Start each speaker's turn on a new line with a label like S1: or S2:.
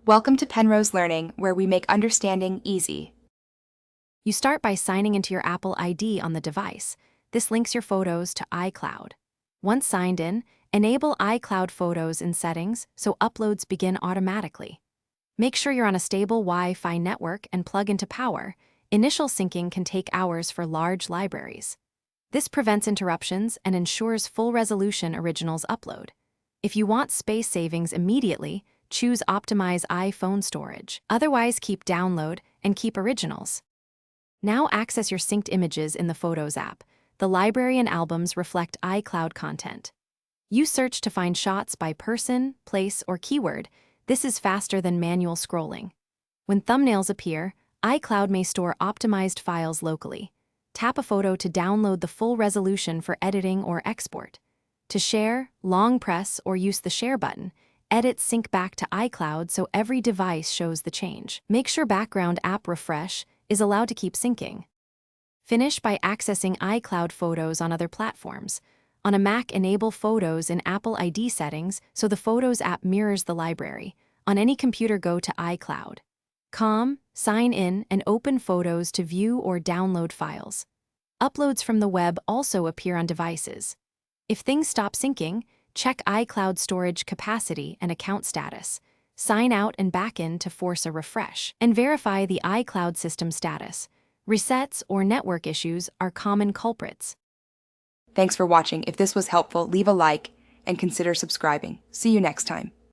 S1: Welcome to Penrose Learning, where we make understanding easy.
S2: You start by signing into your Apple ID on the device. This links your photos to iCloud. Once signed in, enable iCloud Photos in Settings so uploads begin automatically. Make sure you're on a stable Wi-Fi network and plug into power. Initial syncing can take hours for large libraries. This prevents interruptions and ensures full resolution originals upload. If you want space savings immediately, choose Optimize iPhone Storage. Otherwise, keep Download and keep Originals. Now access your synced images in the Photos app. The library and albums reflect iCloud content. Use search to find shots by person, place, or keyword. This is faster than manual scrolling. When thumbnails appear, iCloud may store optimized files locally. Tap a photo to download the full resolution for editing or export. To share, long press or use the Share button. Edits sync back to iCloud so every device shows the change. Make sure background app refresh is allowed to keep syncing. Finish by accessing iCloud Photos on other platforms. On a Mac, enable Photos in Apple ID settings so the Photos app mirrors the library. On any computer, go to iCloud. Sign in, and open Photos to view or download files. Uploads from the web also appear on devices. If things stop syncing, check iCloud storage capacity and account status. Sign out and back in to force a refresh. And verify the iCloud system status. Resets or network issues are common culprits.
S1: Thanks for watching. If this was helpful, leave a like and consider subscribing. See you next time.